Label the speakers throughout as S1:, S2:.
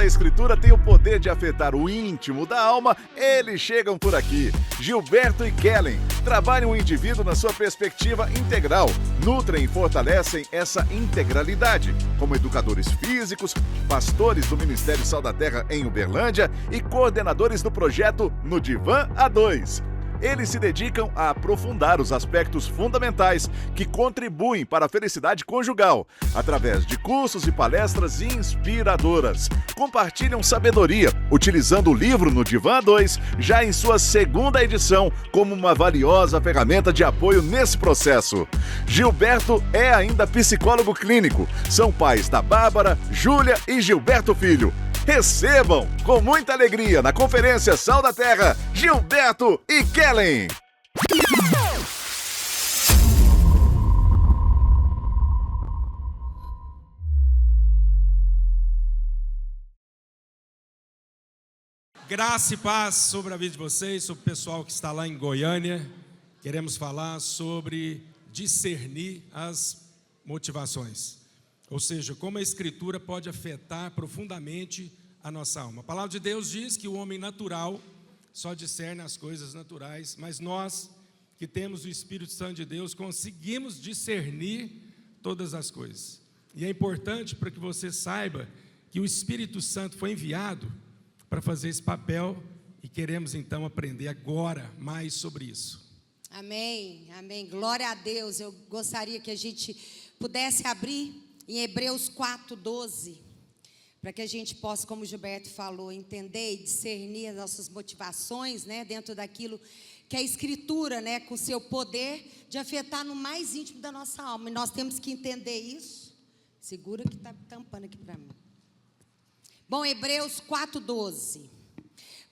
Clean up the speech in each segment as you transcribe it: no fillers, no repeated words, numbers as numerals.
S1: da Escritura tem o poder de afetar o íntimo da alma, eles chegam por aqui. Gilberto e Kellen trabalham o indivíduo na sua perspectiva integral, nutrem e fortalecem essa integralidade, como educadores físicos, pastores do Ministério Sal da Terra em Uberlândia e coordenadores do projeto No Divã A2. Eles se dedicam a aprofundar os aspectos fundamentais que contribuem para a felicidade conjugal, através de cursos e palestras inspiradoras. Compartilham sabedoria, utilizando o livro No Divã 2, já em sua segunda edição, como uma valiosa ferramenta de apoio nesse processo. Gilberto é ainda psicólogo clínico. São pais da Bárbara, Júlia e Gilberto Filho. Recebam, com muita alegria, na Conferência Sal da Terra, Gilberto e Kellen.
S2: Graça e paz sobre a vida de vocês, sobre o pessoal que está lá em Goiânia. Queremos falar sobre discernir as motivações. Ou seja, como a Escritura pode afetar profundamente a nossa alma. A palavra de Deus diz que o homem natural só discerne as coisas naturais, mas nós que temos o Espírito Santo de Deus conseguimos discernir todas as coisas. E é importante para que você saiba que o Espírito Santo foi enviado para fazer esse papel e queremos então aprender agora mais sobre isso.
S3: Amém, amém, glória a Deus. Eu gostaria que a gente pudesse abrir em Hebreus 4:12, para que a gente possa, como o Gilberto falou, entender e discernir as nossas motivações, né, dentro daquilo que a Escritura, né, com o seu poder de afetar no mais íntimo da nossa alma. E nós temos que entender isso. Segura que está tampando aqui para mim. Bom, Hebreus 4:12.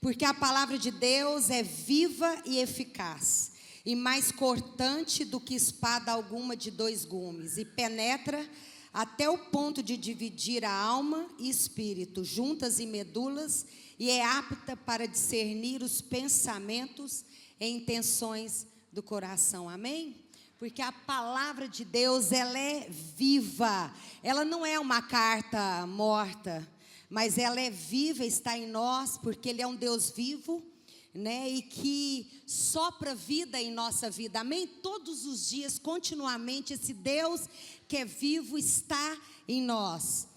S3: Porque a palavra de Deus é viva e eficaz, e mais cortante do que espada alguma de 2 gumes, e penetra até o ponto de dividir a alma e espírito, juntas e medulas, e é apta para discernir os pensamentos e intenções do coração. Amém? Porque a palavra de Deus, ela é viva. Ela não é uma carta morta, mas ela é viva, está em nós, porque Ele é um Deus vivo, né, e que sopra vida em nossa vida, amém? Todos os dias, continuamente, esse Deus que é vivo está em nós.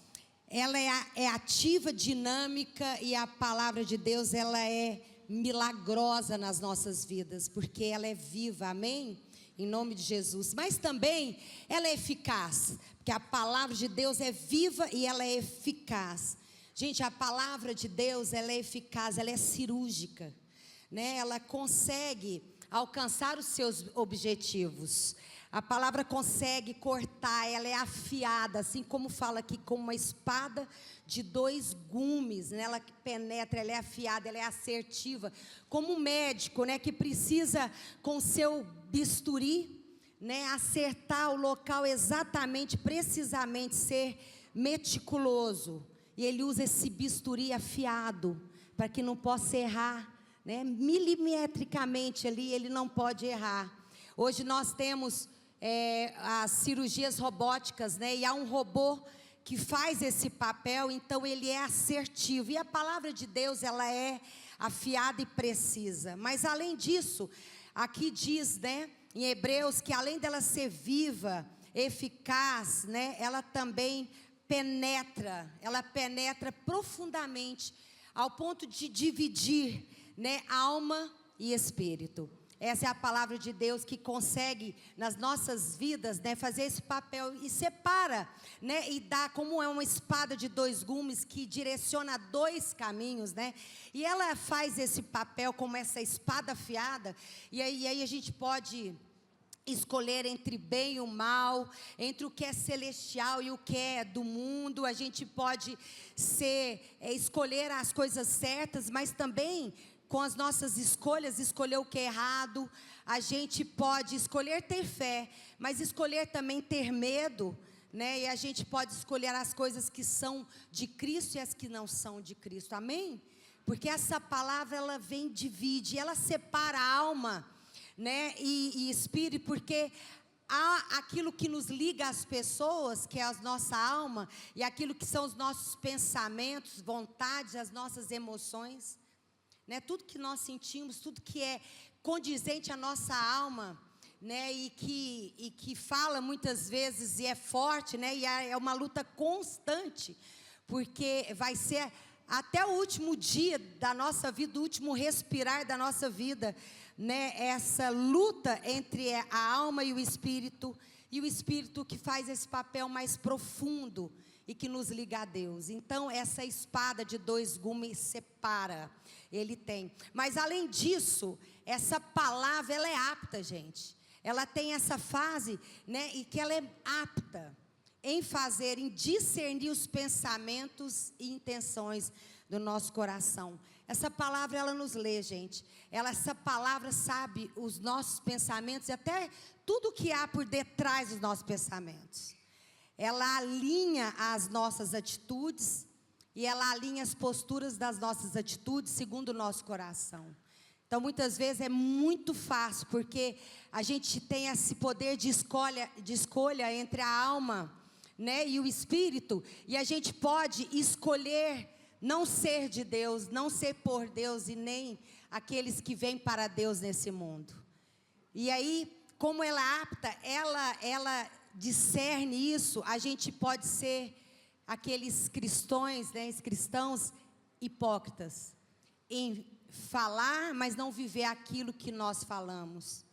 S3: Ela é ativa, dinâmica, e a palavra de Deus, ela é milagrosa nas nossas vidas, porque ela é viva, amém? Em nome de Jesus. Mas também ela é eficaz, porque a palavra de Deus é viva e ela é eficaz. Gente, a palavra de Deus, ela é eficaz, ela é cirúrgica, né? Ela consegue alcançar os seus objetivos. A palavra consegue cortar, ela é afiada, assim como fala aqui, como uma espada de 2 gumes, né? Ela penetra, ela é afiada, ela é assertiva. Como um médico, né, que precisa com seu bisturi, né, acertar o local exatamente, precisamente, ser meticuloso. E ele usa esse bisturi afiado, para que não possa errar, né? Milimetricamente ali, ele não pode errar. Hoje nós temos as cirurgias robóticas, né? E há um robô que faz esse papel, então ele é assertivo. E a palavra de Deus, ela é afiada e precisa. Mas além disso, aqui diz, né, em Hebreus, que além dela ser viva, eficaz, né, ela também ela penetra profundamente, ao ponto de dividir, né, alma e espírito. Essa é a palavra de Deus que consegue nas nossas vidas, né, fazer esse papel e separa, né, e dá como é uma espada de 2 gumes que direciona 2 caminhos, né? E ela faz esse papel como essa espada afiada, e aí a gente pode escolher entre bem e o mal, entre o que é celestial e o que é do mundo. A gente pode escolher as coisas certas, mas também com as nossas escolhas, escolher o que é errado. A gente pode escolher ter fé, mas escolher também ter medo, né? E a gente pode escolher as coisas que são de Cristo e as que não são de Cristo, amém? Porque essa palavra, ela divide, ela separa a alma, né, e espírito, porque há aquilo que nos liga às pessoas, que é a nossa alma, e aquilo que são os nossos pensamentos, vontades, as nossas emoções, né? Tudo que nós sentimos, tudo que é condizente à nossa alma, né? E que fala muitas vezes e é forte, né? E é uma luta constante, porque vai ser até o último dia da nossa vida, o último respirar da nossa vida, né? Essa luta entre a alma e o espírito que faz esse papel mais profundo e que nos liga a Deus. Então, essa espada de dois gumes separa, ele tem. Mas, além disso, essa palavra, ela é apta, gente. Ela tem essa fase, né? E que ela é apta em fazer, em discernir os pensamentos e intenções do nosso coração. Essa palavra, ela nos lê, gente. Essa palavra sabe os nossos pensamentos e até tudo que há por detrás dos nossos pensamentos. Ela alinha as nossas atitudes e ela alinha as posturas das nossas atitudes segundo o nosso coração. Então, muitas vezes é muito fácil, porque a gente tem esse poder de escolha entre a alma, né, e o espírito, e a gente pode escolher não ser de Deus, não ser por Deus e nem aqueles que vêm para Deus nesse mundo. E aí, como ela é apta, ela discerne isso. A gente pode ser aqueles cristãos, né, cristãos hipócritas, em falar, mas não viver aquilo que nós falamos,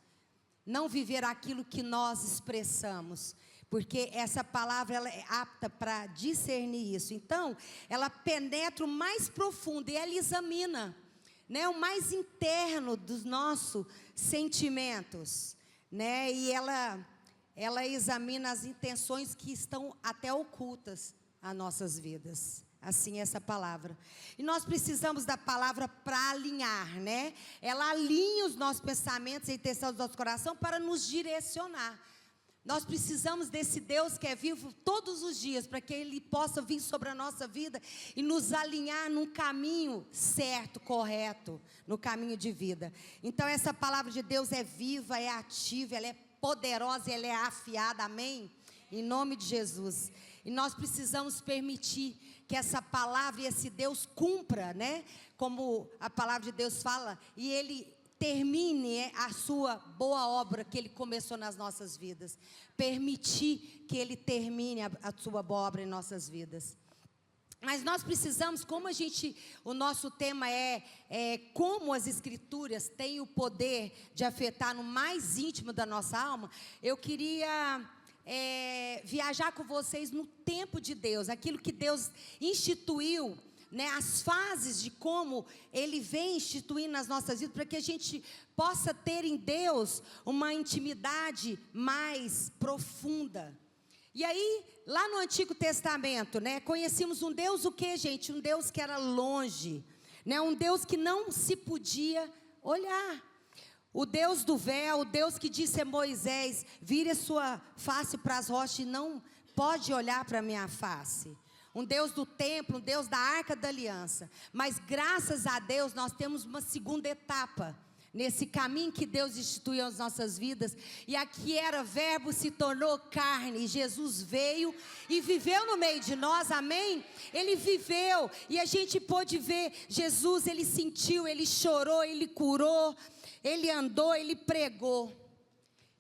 S3: não viver aquilo que nós expressamos, porque essa palavra, ela é apta para discernir isso. Então, ela penetra o mais profundo e ela examina, né, o mais interno dos nossos sentimentos, né, e ela examina as intenções que estão até ocultas às nossas vidas. Assim, essa palavra. E nós precisamos da palavra para alinhar, né? Ela alinha os nossos pensamentos e intenções do nosso coração para nos direcionar. Nós precisamos desse Deus que é vivo todos os dias, para que Ele possa vir sobre a nossa vida e nos alinhar num caminho certo, correto, no caminho de vida. Então, essa palavra de Deus é viva, é ativa, ela é poderosa, ela é afiada, amém? Em nome de Jesus. E nós precisamos permitir que essa palavra e esse Deus cumpra, né? Como a palavra de Deus fala, e Ele termine a sua boa obra que Ele começou nas nossas vidas. Permitir que Ele termine a sua boa obra em nossas vidas. Mas nós precisamos, o nosso tema é como as Escrituras têm o poder de afetar no mais íntimo da nossa alma. Eu queria viajar com vocês no tempo de Deus, aquilo que Deus instituiu, né, as fases de como Ele vem instituindo nas nossas vidas, para que a gente possa ter em Deus uma intimidade mais profunda. E aí, lá no Antigo Testamento, né, conhecíamos um Deus, o que, gente? Um Deus que era longe, né, um Deus que não se podia olhar. O Deus do véu, o Deus que disse a Moisés: vire a sua face para as rochas e não pode olhar para a minha face. Um Deus do templo, um Deus da arca da aliança. Mas graças a Deus nós temos uma segunda etapa nesse caminho que Deus instituiu nas nossas vidas. E aqui era verbo, se tornou carne, e Jesus veio e viveu no meio de nós, amém? Ele viveu e a gente pôde ver Jesus, Ele sentiu, Ele chorou, Ele curou, Ele andou, Ele pregou.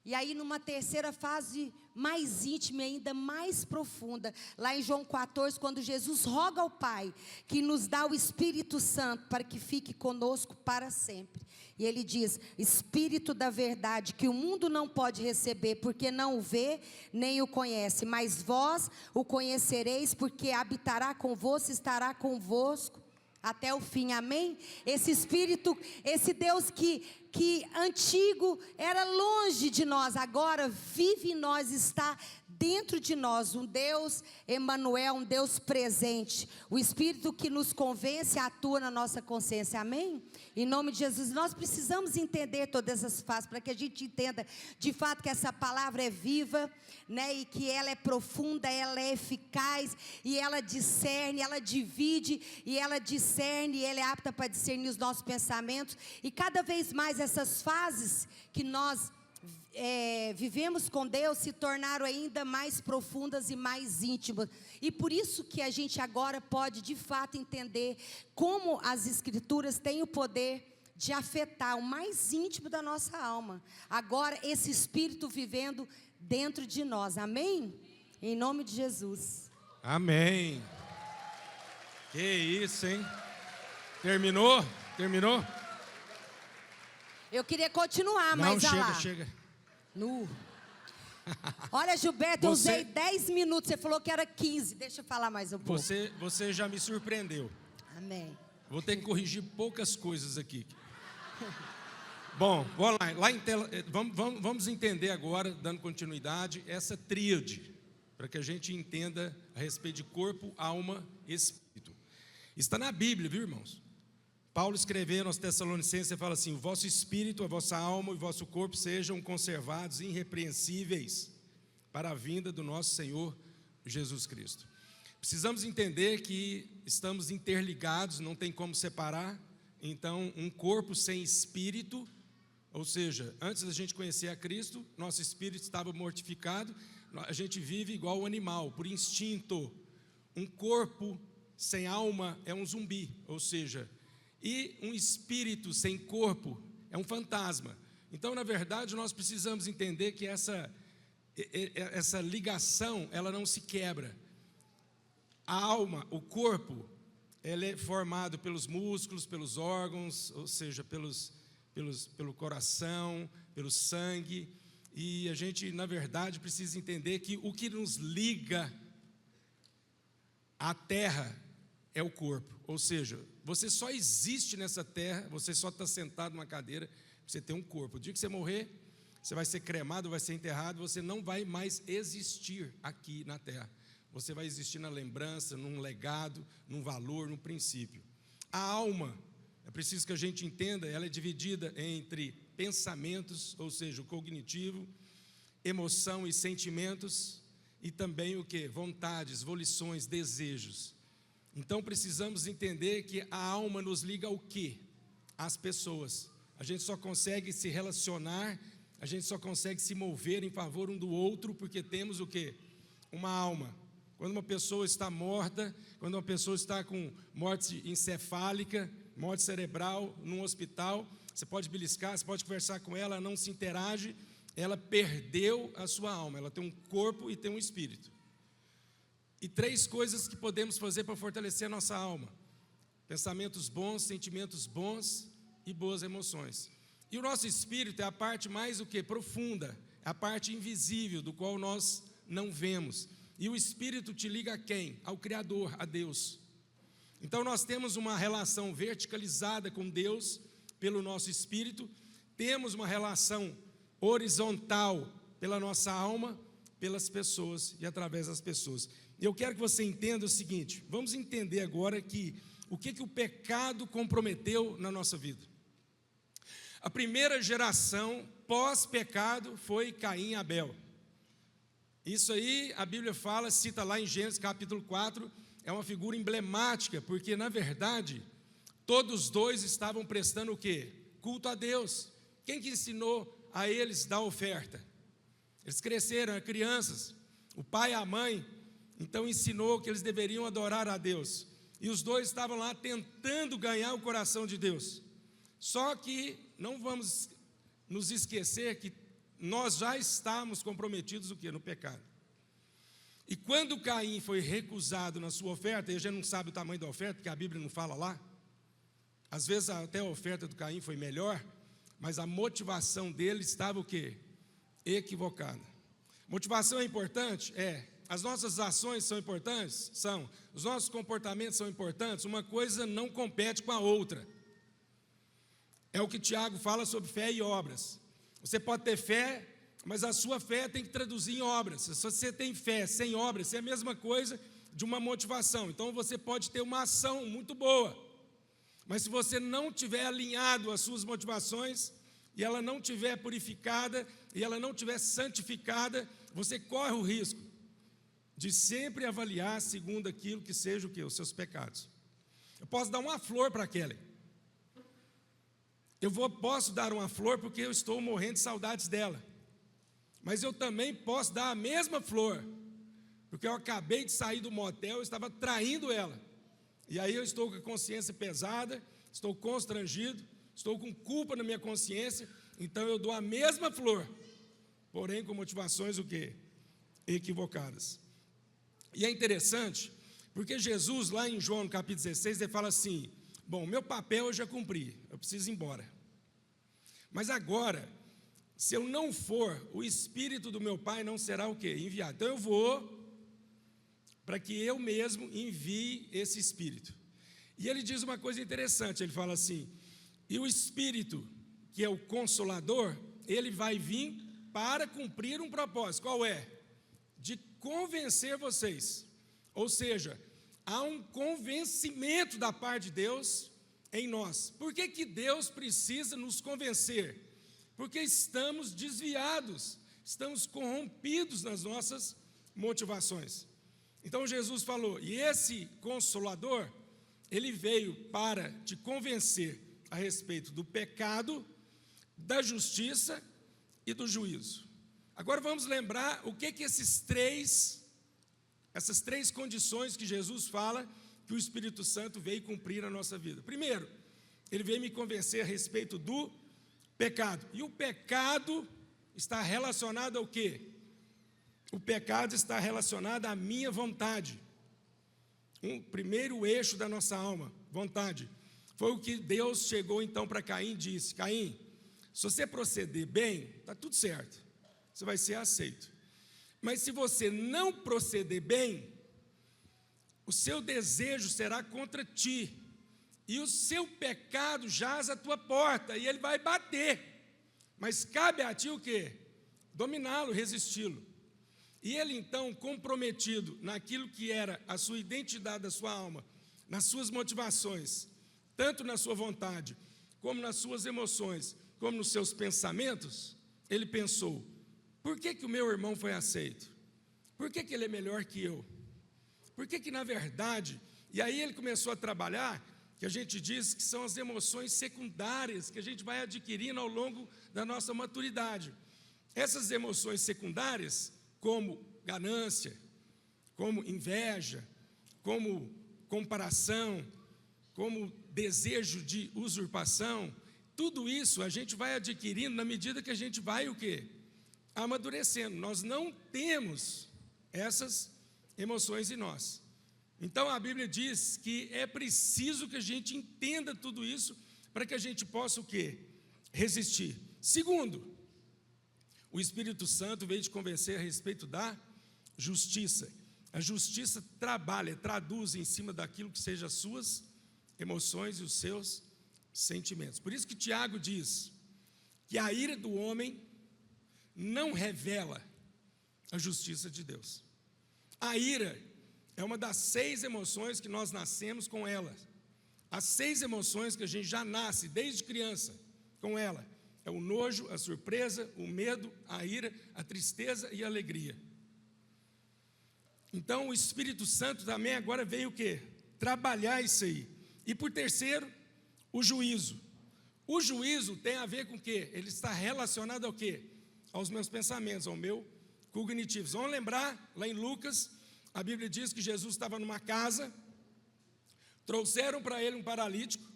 S3: E aí numa terceira fase mais íntima e ainda mais profunda, lá em João 14, quando Jesus roga ao Pai que nos dá o Espírito Santo para que fique conosco para sempre. E Ele diz: Espírito da verdade, que o mundo não pode receber, porque não o vê, nem o conhece, mas vós o conhecereis, porque habitará convosco, estará convosco até o fim, amém? Esse Espírito, esse Deus que antigo era longe de nós, agora vive em nós, está dentro de nós, um Deus Emanuel, um Deus presente, o Espírito que nos convence atua na nossa consciência, amém? Em nome de Jesus, nós precisamos entender todas essas fases, para que a gente entenda de fato que essa palavra é viva, né, e que ela é profunda, ela é eficaz, e ela discerne, ela divide, e ela discerne, e ela é apta para discernir os nossos pensamentos, e cada vez mais essas fases que nós vivemos com Deus se tornaram ainda mais profundas e mais íntimas. E por isso que a gente agora pode de fato entender como as Escrituras têm o poder de afetar o mais íntimo da nossa alma. Agora esse Espírito vivendo dentro de nós, amém? Em nome de Jesus.
S2: Amém. Que isso, hein? Terminou? Terminou?
S3: Eu queria continuar,
S2: Não,
S3: mas
S2: chega,
S3: lá.
S2: chega.
S3: Olha, Gilberto, eu
S2: Você-
S3: usei 10 minutos, você falou que era 15. Deixa eu falar mais um pouco.
S2: Você já me surpreendeu.
S3: Amém.
S2: Vou ter que corrigir poucas coisas aqui. Bom, vamos lá em tela, vamos entender agora, dando continuidade, essa tríade, para que a gente entenda a respeito de corpo, alma e espírito. Está na Bíblia, viu, irmãos? Paulo escrevendo aos Tessalonicenses, fala assim: o vosso espírito, a vossa alma e o vosso corpo sejam conservados irrepreensíveis para a vinda do nosso Senhor Jesus Cristo. Precisamos entender que estamos interligados, não tem como separar. Então, um corpo sem espírito, ou seja, antes da gente conhecer a Cristo, nosso espírito estava mortificado, a gente vive igual o animal, por instinto. Um corpo sem alma é um zumbi, ou seja, e um espírito sem corpo é um fantasma. Então, na verdade, nós precisamos entender que essa ligação, ela não se quebra. A alma, o corpo, ele é formado pelos músculos, pelos órgãos, ou seja, pelo coração, pelo sangue. E a gente, na verdade, precisa entender que o que nos liga à terra é o corpo. Ou seja, você só existe nessa terra, você só está sentado numa cadeira, você tem um corpo. O dia que você morrer, você vai ser cremado, vai ser enterrado, você não vai mais existir aqui na terra. Você vai existir na lembrança, num legado, num valor, num princípio. A alma, é preciso que a gente entenda, ela é dividida entre pensamentos, ou seja, o cognitivo, emoção e sentimentos, e também o que? Vontades, volições, desejos. Então precisamos entender que a alma nos liga ao quê? Às pessoas. A gente só consegue se relacionar, a gente só consegue se mover em favor um do outro, porque temos o quê? Uma alma. Quando uma pessoa está morta, quando uma pessoa está com morte encefálica, morte cerebral, num hospital, você pode beliscar, você pode conversar com ela, não se interage, ela perdeu a sua alma, ela tem um corpo e tem um espírito. E 3 coisas que podemos fazer para fortalecer a nossa alma: pensamentos bons, sentimentos bons e boas emoções. E o nosso espírito é a parte mais o que? Profunda, é a parte invisível, do qual nós não vemos. E o Espírito te liga a quem? Ao Criador, a Deus. Então nós temos uma relação verticalizada com Deus pelo nosso Espírito, temos uma relação horizontal pela nossa alma, pelas pessoas e através das pessoas. Eu quero que você entenda o seguinte, vamos entender agora o que o pecado comprometeu na nossa vida. A primeira geração pós-pecado foi Caim e Abel. Isso aí a Bíblia fala, cita lá em Gênesis capítulo 4, é uma figura emblemática, porque na verdade, todos dois estavam prestando o quê? Culto a Deus. Quem que ensinou a eles dar oferta? Eles cresceram, eram crianças, o pai e a mãe, então ensinou que eles deveriam adorar a Deus. E os dois estavam lá tentando ganhar o coração de Deus. Só que não vamos nos esquecer que nós já estamos comprometidos o quê? No pecado. E quando Caim foi recusado na sua oferta, e a gente não sabe o tamanho da oferta, porque a Bíblia não fala lá. Às vezes até a oferta do Caim foi melhor, mas a motivação dele estava o quê? Equivocada. Motivação é importante? É. As nossas ações são importantes? São. Os nossos comportamentos são importantes? Uma coisa não compete com a outra. É o que Tiago fala sobre fé e obras. Você pode ter fé, mas a sua fé tem que traduzir em obras. Se você tem fé sem obras, é a mesma coisa de uma motivação. Então você pode ter uma ação muito boa, mas se você não tiver alinhado as suas motivações, e ela não tiver purificada, e ela não tiver santificada, você corre o risco de sempre avaliar segundo aquilo que seja o quê? Os seus pecados. Eu posso dar uma flor para Kelly. Posso dar uma flor porque eu estou morrendo de saudades dela. Mas eu também posso dar a mesma flor, porque eu acabei de sair do motel, eu estava traindo ela. E aí eu estou com a consciência pesada, estou constrangido, estou com culpa na minha consciência, então eu dou a mesma flor, porém com motivações o quê? Equivocadas. E é interessante, porque Jesus, lá em João, no capítulo 16, ele fala assim: bom, meu papel eu já cumpri, eu preciso ir embora. Mas agora, se eu não for, o Espírito do meu Pai não será o quê? Enviado. Então eu vou para que eu mesmo envie esse Espírito. E ele diz uma coisa interessante, ele fala assim: e o Espírito, que é o Consolador, ele vai vir para cumprir um propósito. Qual é? De convencer vocês. Ou seja, há um convencimento da parte de Deus em nós. Por que que Deus precisa nos convencer? Porque estamos desviados, estamos corrompidos nas nossas motivações. Então Jesus falou, e esse Consolador, ele veio para te convencer a respeito do pecado, da justiça e do juízo. Agora vamos lembrar o que que essas três condições que Jesus fala que o Espírito Santo veio cumprir na nossa vida. Primeiro, ele veio me convencer a respeito do pecado. E o pecado está relacionado ao quê? O pecado está relacionado à minha vontade. Um primeiro eixo da nossa alma, vontade. Foi o que Deus chegou então para Caim e disse: Caim, se você proceder bem, está tudo certo, você vai ser aceito. Mas se você não proceder bem, o seu desejo será contra ti, e o seu pecado jaz à tua porta, e ele vai bater. Mas cabe a ti o quê? Dominá-lo, resisti-lo. E ele então, comprometido naquilo que era a sua identidade da sua alma, nas suas motivações, tanto na sua vontade, como nas suas emoções, como nos seus pensamentos, ele pensou: por que que o meu irmão foi aceito? Por que que ele é melhor que eu? Por que que na verdade, e aí ele começou a trabalhar, que a gente diz que são as emoções secundárias que a gente vai adquirindo ao longo da nossa maturidade. Essas emoções secundárias, como ganância, como inveja, como comparação, como desejo de usurpação, tudo isso a gente vai adquirindo na medida que a gente vai o quê? Amadurecendo. Nós não temos essas emoções em nós. Então a Bíblia diz que é preciso que a gente entenda tudo isso para que a gente possa o quê? Resistir. Segundo, o Espírito Santo veio te convencer a respeito da justiça. A justiça trabalha, traduz em cima daquilo que seja as suas emoções e os seus sentimentos. Por isso que Tiago diz que a ira do homem não revela a justiça de Deus. A ira é uma das 6 emoções que nós nascemos com ela. As 6 emoções que a gente já nasce desde criança com ela. É o nojo, a surpresa, o medo, a ira, a tristeza e a alegria. Então o Espírito Santo também agora veio o quê? Trabalhar isso aí. E por terceiro, o juízo. O juízo tem a ver com o quê? Ele está relacionado ao quê? Aos meus pensamentos, ao meu cognitivo. Vamos lembrar, lá em Lucas, a Bíblia diz que Jesus estava numa casa, trouxeram para ele um paralítico.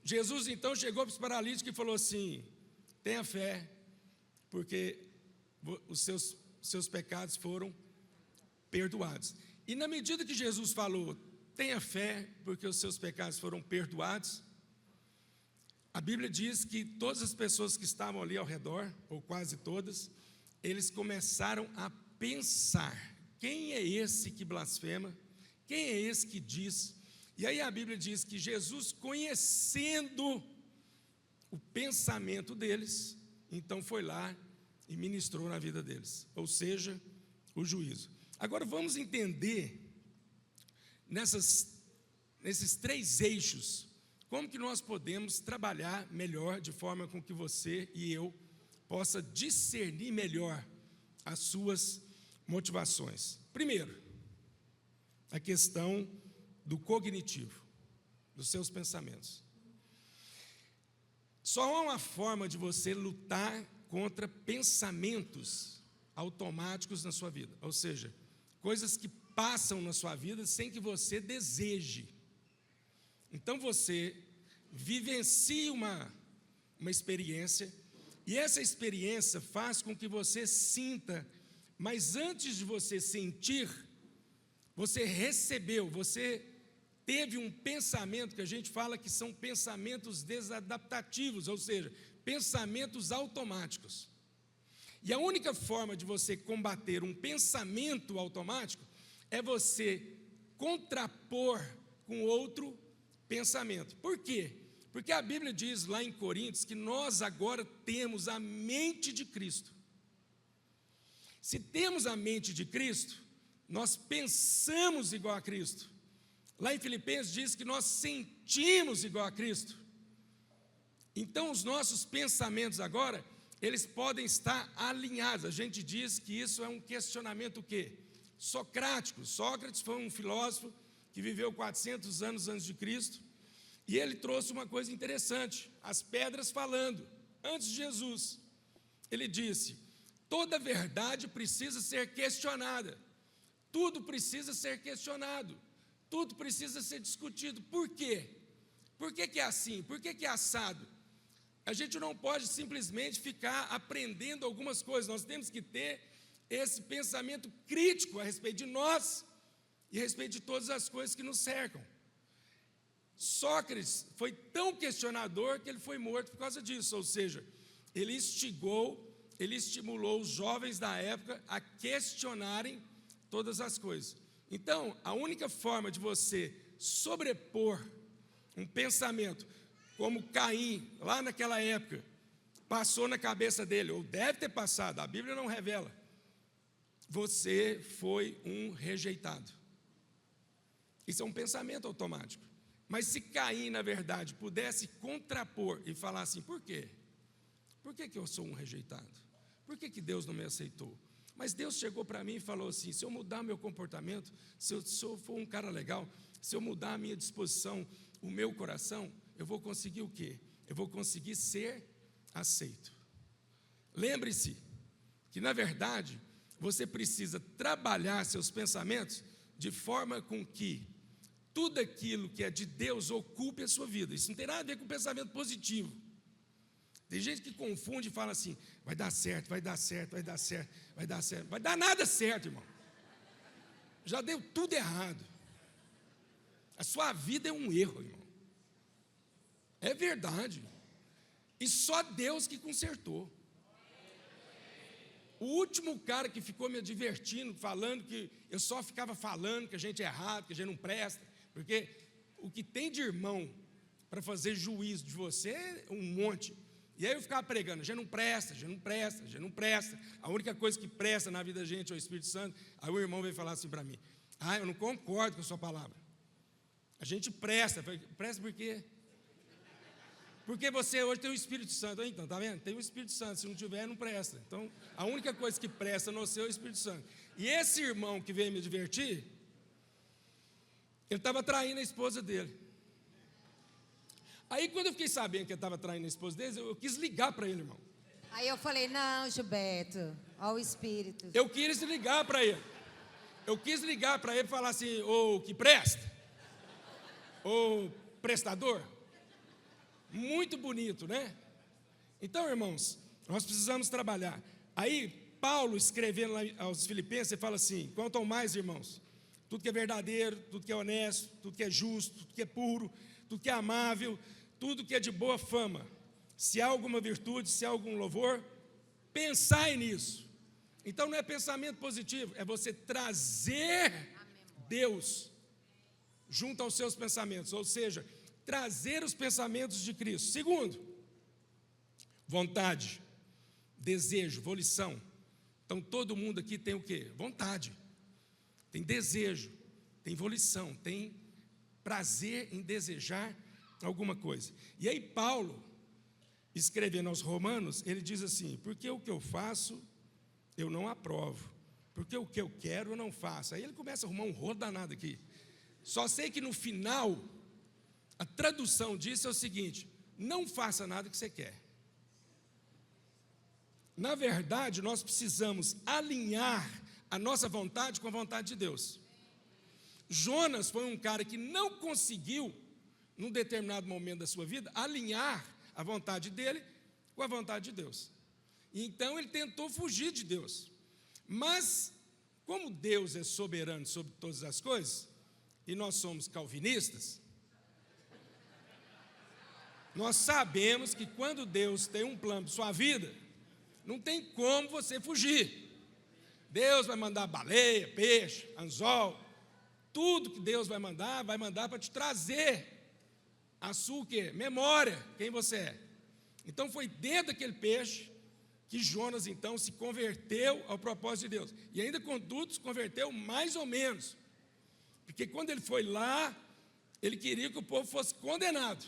S2: Jesus então chegou para os paralíticos e falou assim: tenha fé, porque os seus pecados foram perdoados. E na medida que Jesus falou, tenha fé, porque os seus pecados foram perdoados, a Bíblia diz que todas as pessoas que estavam ali ao redor, ou quase todas, eles começaram a pensar: quem é esse que blasfema? Quem é esse que diz? E aí a Bíblia diz que Jesus, conhecendo o pensamento deles, então foi lá e ministrou na vida deles, ou seja, o juízo. Agora vamos entender, nesses 3 eixos, como que nós podemos trabalhar melhor, de forma com que você e eu possa discernir melhor as suas motivações. Primeiro, a questão do cognitivo, dos seus pensamentos. Só há uma forma de você lutar contra pensamentos automáticos na sua vida, ou seja, coisas que passam na sua vida sem que você deseje. Então você vivencia uma experiência, e essa experiência faz com que você sinta, mas antes de você sentir, você recebeu, você teve um pensamento que a gente fala que são pensamentos desadaptativos, ou seja, pensamentos automáticos. E a única forma de você combater um pensamento automático é você contrapor com outro pensamento. Por quê? Porque a Bíblia diz lá em Coríntios que nós agora temos a mente de Cristo. Se temos a mente de Cristo, nós pensamos igual a Cristo. Lá em Filipenses diz que nós sentimos igual a Cristo. Então os nossos pensamentos agora, eles podem estar alinhados. A gente diz que isso é um questionamento o quê? Socrático. Sócrates foi um filósofo que viveu 400 anos antes de Cristo, e ele trouxe uma coisa interessante, as pedras falando, antes de Jesus. Ele disse, toda verdade precisa ser questionada, tudo precisa ser questionado, tudo precisa ser discutido. Por quê? Por que é assim? Por que é assado? A gente não pode simplesmente ficar aprendendo algumas coisas, nós temos que ter esse pensamento crítico a respeito de nós e a respeito de todas as coisas que nos cercam. Sócrates foi tão questionador que ele foi morto por causa disso, ou seja, ele estimulou os jovens da época a questionarem todas as coisas. Então, a única forma de você sobrepor um pensamento, como Caim, lá naquela época, passou na cabeça dele, ou deve ter passado, a Bíblia não revela, você foi um rejeitado. Isso é um pensamento automático. Mas se Caim, na verdade, pudesse contrapor e falar assim, por quê? Por que eu sou um rejeitado? Por que Deus não me aceitou? Mas Deus chegou para mim e falou assim, se eu mudar meu comportamento, se eu for um cara legal, se eu mudar a minha disposição, o meu coração, eu vou conseguir o quê? Eu vou conseguir ser aceito. Lembre-se que, na verdade, você precisa trabalhar seus pensamentos de forma com que tudo aquilo que é de Deus ocupe a sua vida. Isso não tem nada a ver com pensamento positivo. Tem gente que confunde e fala assim, vai dar certo, vai dar certo, vai dar certo, vai dar certo. Vai dar nada certo, irmão. Já deu tudo errado. A sua vida é um erro, irmão. É verdade. E só Deus que consertou. O último cara que ficou me divertindo, falando que eu só ficava falando que a gente é errado, que a gente não presta, porque o que tem de irmão para fazer juízo de você é um monte. E aí eu ficava pregando, a gente não presta, a gente não presta, a gente não presta. A única coisa que presta na vida da gente é o Espírito Santo. Aí o irmão veio falar assim para mim, eu não concordo com a sua palavra. A gente presta. Eu falei, presta por quê? Porque você hoje tem o Espírito Santo. Então, tá vendo? Tem o Espírito Santo, se não tiver, não presta. Então, a única coisa que presta no seu é o Espírito Santo. E esse irmão que veio me divertir, ele estava traindo a esposa dele. Aí, quando eu fiquei sabendo que ele estava traindo a esposa dele, eu quis ligar para ele, irmão.
S3: Aí eu falei, não, Gilberto, ó o Espírito.
S2: Eu quis ligar para ele. Eu quis ligar para ele e falar assim, ô que presta, ô prestador. Muito bonito, né? Então, irmãos, nós precisamos trabalhar. Aí, Paulo, escrevendo lá aos Filipenses, ele fala assim, quanto ao mais, irmãos, tudo que é verdadeiro, tudo que é honesto, tudo que é justo, tudo que é puro, tudo que é amável, tudo que é de boa fama, se há alguma virtude, se há algum louvor, pensai nisso. Então, não é pensamento positivo, é você trazer Deus junto aos seus pensamentos, ou seja, trazer os pensamentos de Cristo. Segundo, vontade, desejo, volição. Então todo mundo aqui tem o quê? Vontade, tem desejo, tem volição, tem prazer em desejar alguma coisa. E aí Paulo, escrevendo aos Romanos, ele diz assim, porque o que eu faço, eu não aprovo, porque o que eu quero, eu não faço. Aí ele começa a arrumar um rolo danado aqui. Só sei que no final, a tradução disso é o seguinte, não faça nada que você quer. Na verdade, nós precisamos alinhar a nossa vontade com a vontade de Deus. Jonas foi um cara que não conseguiu, num determinado momento da sua vida, alinhar a vontade dele com a vontade de Deus. E então ele tentou fugir de Deus. Mas, como Deus é soberano sobre todas as coisas, e nós somos calvinistas, nós sabemos que quando Deus tem um plano para sua vida, não tem como você fugir. Deus vai mandar baleia, peixe, anzol, tudo que Deus vai mandar para te trazer a sua o quê? Memória, quem você é. Então foi dentro daquele peixe que Jonas então se converteu ao propósito de Deus. E ainda contudo se converteu mais ou menos. Porque quando ele foi lá, ele queria que o povo fosse condenado.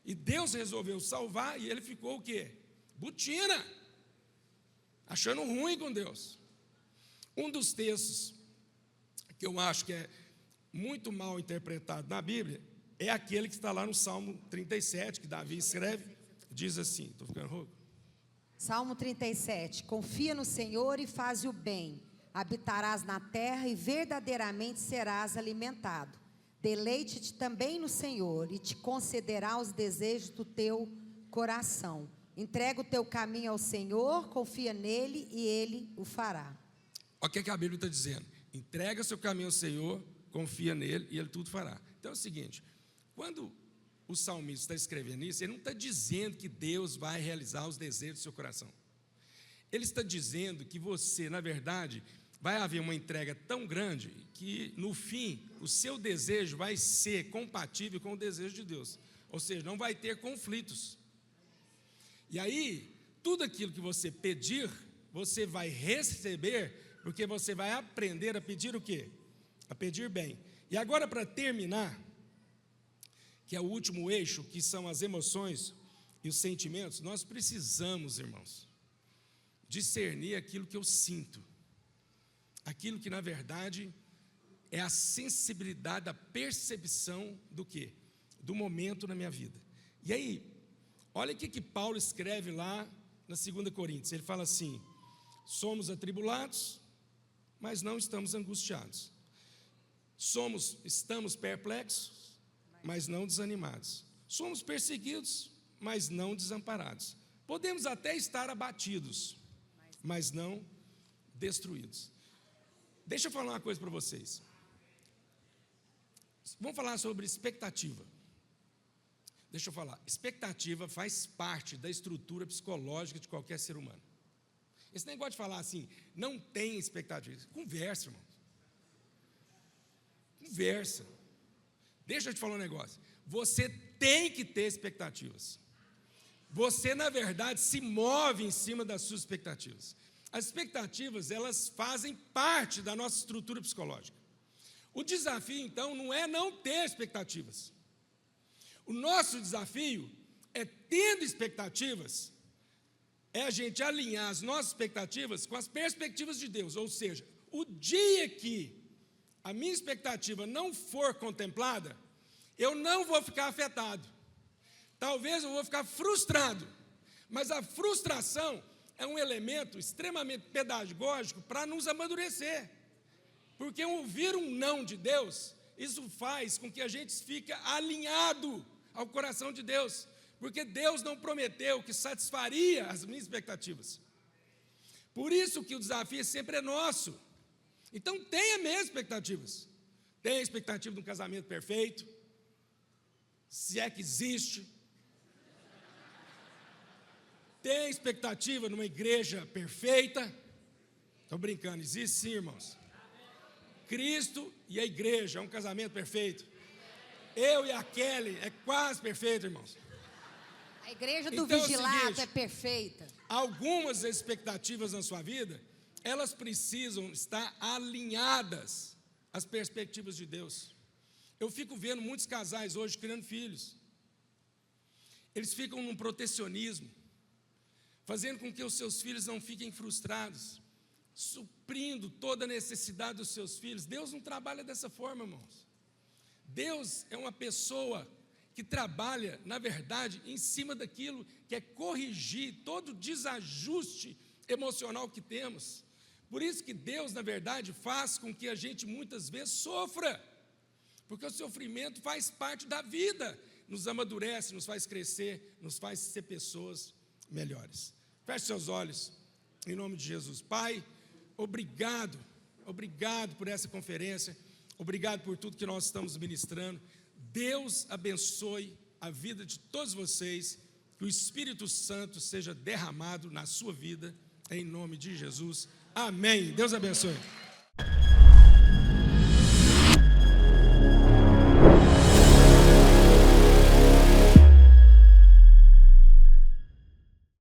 S2: E Deus resolveu salvar e ele ficou o quê? Butina, achando ruim com Deus. Um dos textos que eu acho que é muito mal interpretado na Bíblia é aquele que está lá no Salmo 37, que Davi escreve, diz assim, estou ficando rouco?
S3: Salmo 37, confia no Senhor e faze o bem, habitarás na terra e verdadeiramente serás alimentado. Deleite-te também no Senhor e te concederá os desejos do teu coração. Entrega o teu caminho ao Senhor, confia nele e ele o fará.
S2: Olha o que a Bíblia está dizendo. Entrega seu caminho ao Senhor, confia nele e ele tudo fará. Então é o seguinte, quando o salmista está escrevendo isso, ele não está dizendo que Deus vai realizar os desejos do seu coração. Ele está dizendo que você, na verdade, vai haver uma entrega tão grande que, no fim, o seu desejo vai ser compatível com o desejo de Deus. Ou seja, não vai ter conflitos. E aí, tudo aquilo que você pedir, você vai receber, porque você vai aprender a pedir o quê? A pedir bem. E agora, para terminar, que é o último eixo, que são as emoções e os sentimentos, nós precisamos, irmãos, discernir aquilo que eu sinto. Aquilo que, na verdade, é a sensibilidade, a percepção do quê? Do momento na minha vida. E aí, olha o que Paulo escreve lá na 2 Coríntios. Ele fala assim, somos atribulados, mas não estamos angustiados. Estamos perplexos, mas não desanimados. Somos perseguidos, mas não desamparados. Podemos até estar abatidos, mas não destruídos. Deixa eu falar uma coisa para vocês. Vamos falar sobre expectativa. Deixa eu falar. Expectativa faz parte da estrutura psicológica de qualquer ser humano. Esse negócio de falar assim, não tem expectativa. Conversa, irmão. Conversa. Deixa eu te falar um negócio. Você tem que ter expectativas. Você, na verdade, se move em cima das suas expectativas. As expectativas, elas fazem parte da nossa estrutura psicológica. O desafio, então, não é não ter expectativas. O nosso desafio é, tendo expectativas, é a gente alinhar as nossas expectativas com as perspectivas de Deus. Ou seja, o dia que a minha expectativa não for contemplada, eu não vou ficar afetado. Talvez eu vou ficar frustrado, mas a frustração é um elemento extremamente pedagógico para nos amadurecer. Porque ouvir um não de Deus, isso faz com que a gente fique alinhado ao coração de Deus. Porque Deus não prometeu que satisfaria as minhas expectativas. Por isso que o desafio sempre é nosso. Então tenha mesmo expectativas. Tenha expectativa de um casamento perfeito, se é que existe. Tem expectativa numa igreja perfeita? Estou brincando, existe sim, irmãos. Cristo e a igreja é um casamento perfeito. Eu e a Kelly é quase perfeito, irmãos.
S3: A igreja do
S2: Então,
S3: vigilado é perfeita.
S2: Algumas expectativas na sua vida, elas precisam estar alinhadas às perspectivas de Deus. Eu fico vendo muitos casais hoje criando filhos. Eles ficam num protecionismo, fazendo com que os seus filhos não fiquem frustrados, suprindo toda a necessidade dos seus filhos. Deus não trabalha dessa forma, irmãos. Deus é uma pessoa que trabalha, na verdade, em cima daquilo que é corrigir todo desajuste emocional que temos. Por isso que Deus, na verdade, faz com que a gente muitas vezes sofra, porque o sofrimento faz parte da vida, nos amadurece, nos faz crescer, nos faz ser pessoas melhores. Feche seus olhos, em nome de Jesus. Pai, obrigado por essa conferência, obrigado por tudo que nós estamos ministrando. Deus abençoe a vida de todos vocês, que o Espírito Santo seja derramado na sua vida, em nome de Jesus. Amém. Deus abençoe.